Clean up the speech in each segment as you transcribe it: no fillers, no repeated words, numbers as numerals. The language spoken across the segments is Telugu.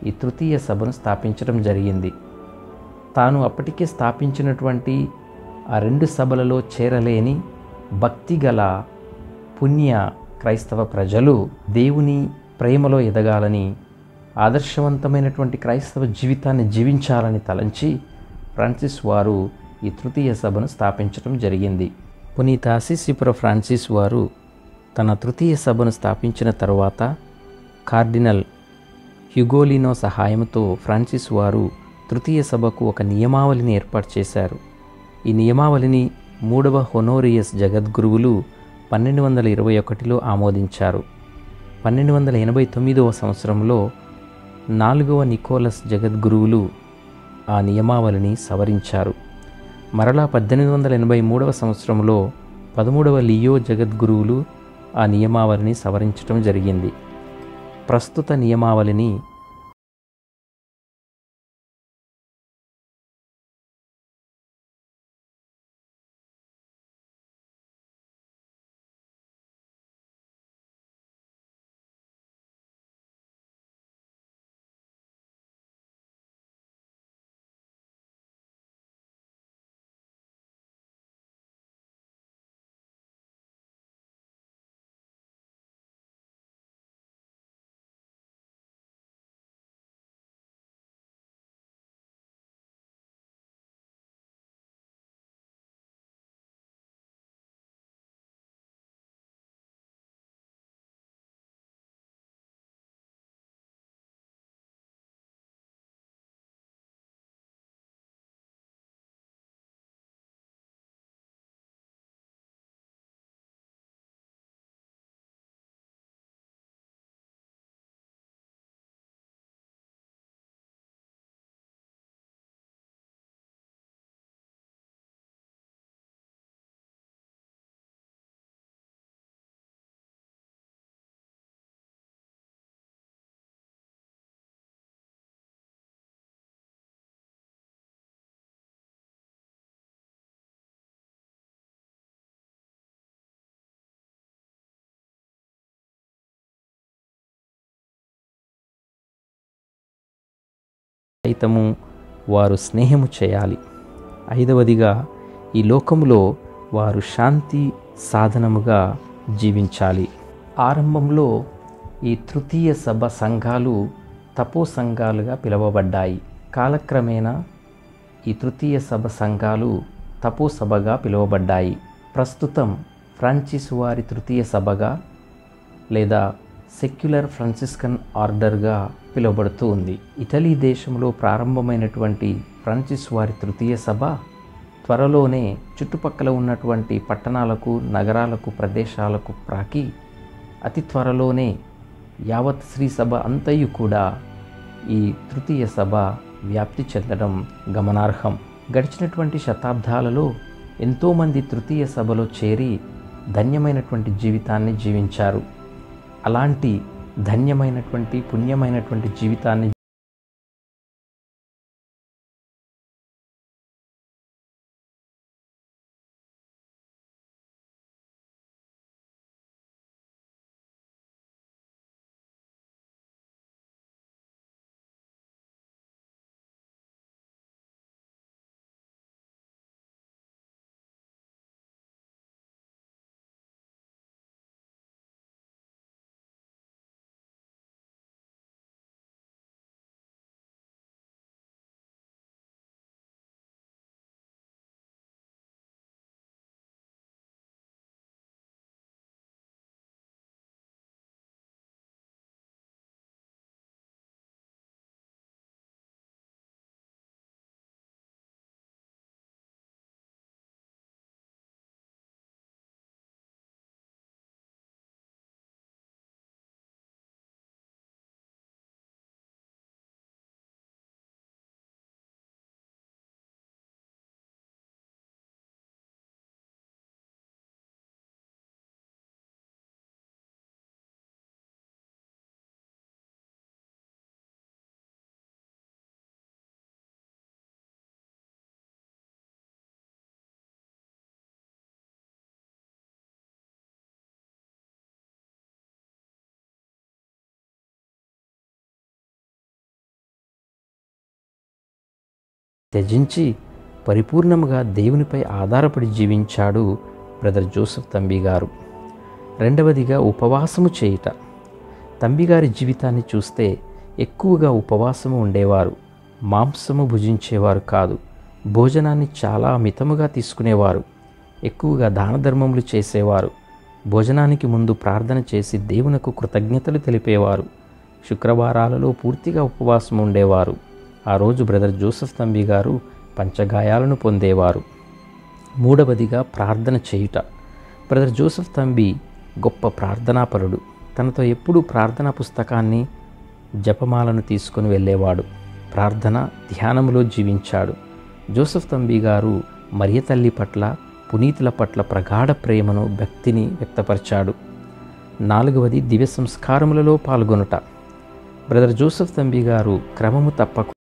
ఈ తృతీయ సభను స్థాపించడం జరిగింది. తాను అప్పటికే స్థాపించినటువంటి ఆ 2 సభలలో చేరలేని భక్తిగల పుణ్య క్రైస్తవ ప్రజలు దేవుని ప్రేమలో ఎదగాలని, ఆదర్శవంతమైనటువంటి క్రైస్తవ జీవితాన్ని జీవించాలని తలంచి ఫ్రాన్సిస్ వారు ఈ తృతీయ సభను స్థాపించడం జరిగింది. పునీత అసిసిపుర ఫ్రాన్సిస్ వారు తన తృతీయ సభను స్థాపించిన తరువాత కార్డినల్ హ్యుగోలినో సహాయంతో ఫ్రాన్సిస్ వారు తృతీయ సభకు ఒక నియమావళిని ఏర్పాటు చేశారు. ఈ నియమావళిని 3వ హొనోరియస్ జగద్గురువులు 1221లో ఆమోదించారు. 1289వ సంవత్సరంలో 4వ నికోలస్ జగద్గురువులు ఆ నియమావళిని సవరించారు. మరలా 1883వ సంవత్సరంలో 13వ లియో జగద్గురువులు ఆ నియమావళిని సవరించడం జరిగింది. ప్రస్తుత నియమావళిని సైతము వారు స్నేహము చేయాలి. 5వదిగా ఈ లోకములో వారు శాంతి సాధనముగా జీవించాలి. ఆరంభంలో ఈ తృతీయ సభ సంఘాలు తపో సంఘాలుగా పిలువబడ్డాయి. కాలక్రమేణా ఈ తృతీయ సభ సంఘాలు తపో సభగా పిలువబడ్డాయి. ప్రస్తుతం ఫ్రాన్సిస్ వారి తృతీయ సభగా లేదా సెక్యులర్ ఫ్రాన్సిస్కన్ ఆర్డర్గా పిలువబడుతూ ఉంది. ఇటలీ దేశంలో ప్రారంభమైనటువంటి ఫ్రాన్సిస్ వారి తృతీయ సభ త్వరలోనే చుట్టుపక్కల ఉన్నటువంటి పట్టణాలకు, నగరాలకు, ప్రదేశాలకు ప్రాకి అతి త్వరలోనే యావత్ శ్రీ సభ అంతయు కూడా ఈ తృతీయ సభ వ్యాప్తి చెందడం గమనార్హం. గడిచినటువంటి శతాబ్దాలలో ఎంతోమంది తృతీయ సభలో చేరి ధన్యమైనటువంటి జీవితాన్ని జీవించారు. అలాంటి ధన్యమైనటువంటి పుణ్యమైనటువంటి జీవితాన్ని త్యజించి పరిపూర్ణముగా దేవునిపై ఆధారపడి జీవించాడు బ్రదర్ జోసెఫ్ తంబి గారు. రెండవదిగా ఉపవాసము చేయుట. తంబిగారి జీవితాన్ని చూస్తే ఎక్కువగా ఉపవాసము ఉండేవారు. మాంసము భుజించేవారు కాదు. భోజనాన్ని చాలా మితముగా తీసుకునేవారు. ఎక్కువగా దాన ధర్మములు చేసేవారు. భోజనానికి ముందు ప్రార్థన చేసి దేవునకు కృతజ్ఞతలు తెలిపేవారు. శుక్రవారాలలో పూర్తిగా ఉపవాసం ఉండేవారు. ఆ రోజు బ్రదర్ జోసెఫ్ తంబి గారు పంచగాయాలను పొందేవారు. మూడవదిగా ప్రార్థన చేయుట. బ్రదర్ జోసెఫ్ తంబి గొప్ప ప్రార్థనాపరుడు. తనతో ఎప్పుడూ ప్రార్థనా పుస్తకాన్ని, జపమాలను తీసుకుని వెళ్ళేవాడు. ప్రార్థన ధ్యానములో జీవించాడు. జోసెఫ్ తంబి గారు మరియ తల్లి పట్ల, పునీతుల పట్ల ప్రగాఢ ప్రేమను, భక్తిని వ్యక్తపరిచాడు. నాలుగవది దివ్య సంస్కారములలో పాల్గొనుట. బ్రదర్ జోసెఫ్ తంబి గారు క్రమము తప్పకుండా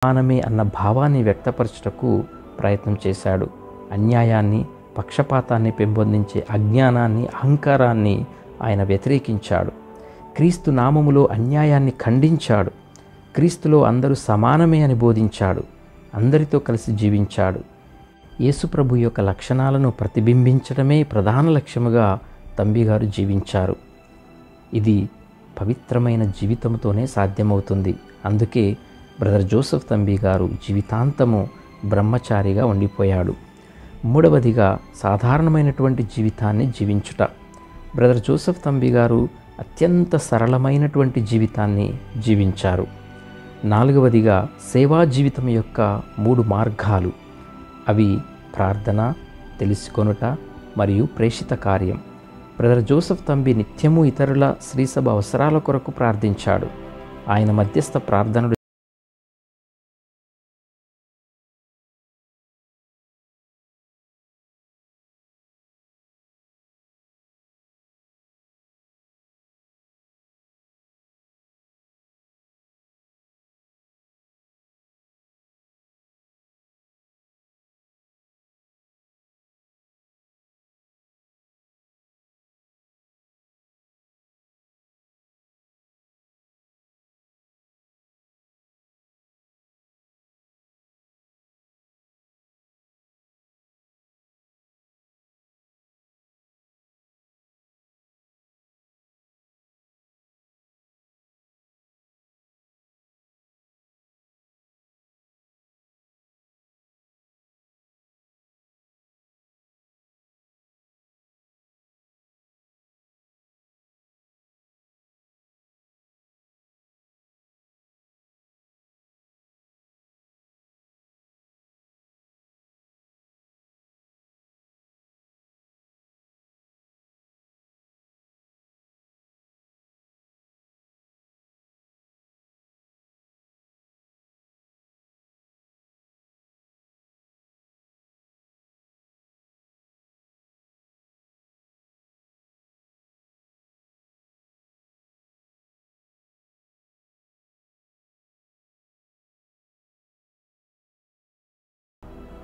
సమానమే అన్న భావాన్ని వ్యక్తపరచుటకు ప్రయత్నం చేశాడు. అన్యాయాన్ని, పక్షపాతాన్ని పెంపొందించే అజ్ఞానాన్ని, అహంకారాన్ని ఆయన వ్యతిరేకించాడు. క్రీస్తు నామములో అన్యాయాన్ని ఖండించాడు. క్రీస్తులో అందరూ సమానమే అని బోధించాడు. అందరితో కలిసి జీవించాడు. యేసుప్రభు యొక్క లక్షణాలను ప్రతిబింబించడమే ప్రధాన లక్ష్యముగా తంబిగారు జీవించారు. ఇది పవిత్రమైన జీవితంతోనే సాధ్యమవుతుంది. అందుకే బ్రదర్ జోసెఫ్ తంబి గారు జీవితాంతము బ్రహ్మచారిగా ఉండిపోయాడు. మూడవదిగా సాధారణమైనటువంటి జీవితాన్ని జీవించుట. బ్రదర్ జోసెఫ్ తంబి గారు అత్యంత సరళమైనటువంటి జీవితాన్ని జీవించారు. నాలుగవదిగా సేవా జీవితం యొక్క 3 మార్గాలు. అవి ప్రార్థన, తెలుసుకొనుట మరియు ప్రేషిత కార్యం. బ్రదర్ జోసెఫ్ తంబి నిత్యము ఇతరుల శ్రీసభ అవసరాల కొరకు ప్రార్థించాడు. ఆయన మధ్యస్థ ప్రార్థనలు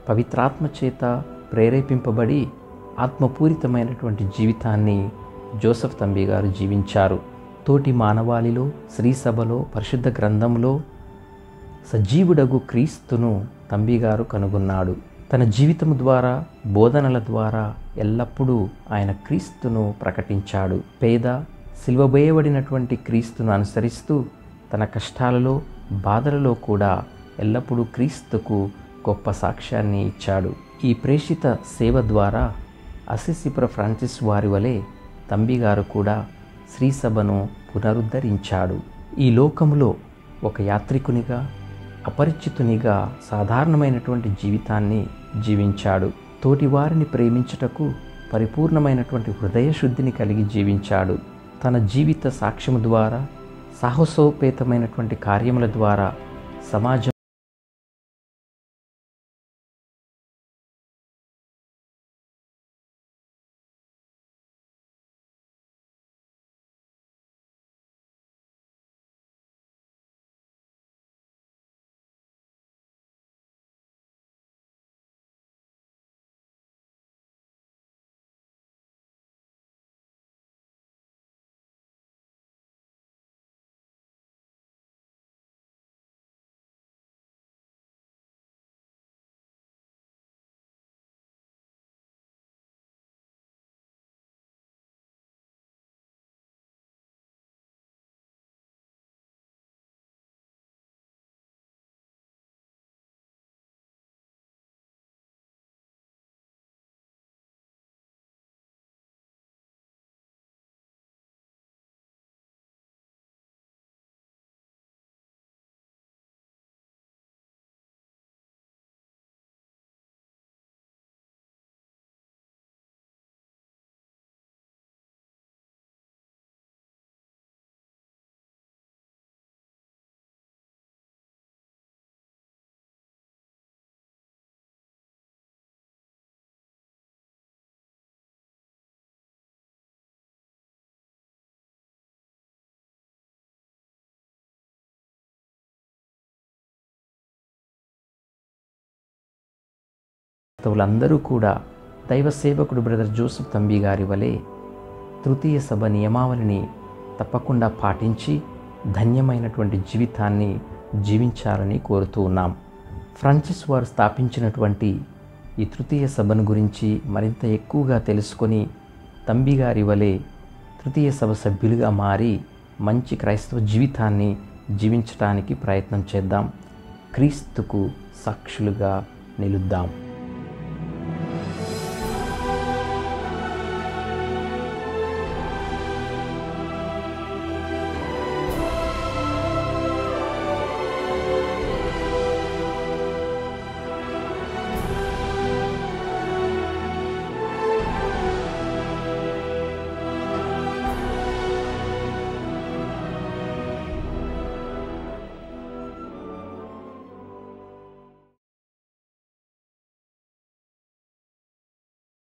పవిత్రాత్మ చేత ప్రేరేపింపబడి ఆత్మపూరితమైనటువంటి జీవితాన్ని జోసెఫ్ తంబి గారు జీవించారు. తోటి మానవాళిలో, శ్రీసభలో, పరిశుద్ధ గ్రంథంలో సజీవుడగు క్రీస్తును తంబి గారు కనుగొన్నాడు. తన జీవితం ద్వారా, బోధనల ద్వారా ఎల్లప్పుడూ ఆయన క్రీస్తును ప్రకటించాడు. పేద, సిలువబోయబడినటువంటి క్రీస్తును అనుసరిస్తూ తన కష్టాలలో, బాధలలో కూడా ఎల్లప్పుడూ క్రీస్తుకు గొప్ప సాక్ష్యాన్ని ఇచ్చాడు. ఈ ప్రేషిత సేవ ద్వారా అసిసిపుర ఫ్రాన్సిస్ వారి వలె తంబి గారు కూడా శ్రీసభను పునరుద్ధరించాడు. ఈ లోకంలో ఒక యాత్రికునిగా, అపరిచితునిగా సాధారణమైనటువంటి జీవితాన్ని జీవించాడు. తోటివారిని ప్రేమించుటకు పరిపూర్ణమైనటువంటి హృదయశుద్ధిని కలిగి జీవించాడు. తన జీవిత సాక్ష్యము ద్వారా, సాహసోపేతమైనటువంటి కార్యముల ద్వారా సమాజం అందరూ కూడా దైవ సేవకుడు బ్రదర్ జోసెఫ్ తంబి గారి వలె తృతీయ సభ నియమావళిని తప్పకుండా పాటించి ధన్యమైనటువంటి జీవితాన్ని జీవించాలని కోరుతూ ఉన్నాం. ఫ్రాన్సిస్ వారు స్థాపించినటువంటి ఈ తృతీయ సభను గురించి మరింత ఎక్కువగా తెలుసుకొని తంబి గారి వలె తృతీయ సభ సభ్యులుగా మారి మంచి క్రైస్తవ జీవితాన్ని జీవించడానికి ప్రయత్నం చేద్దాం. క్రీస్తుకు సాక్షులుగా నిలుద్దాం.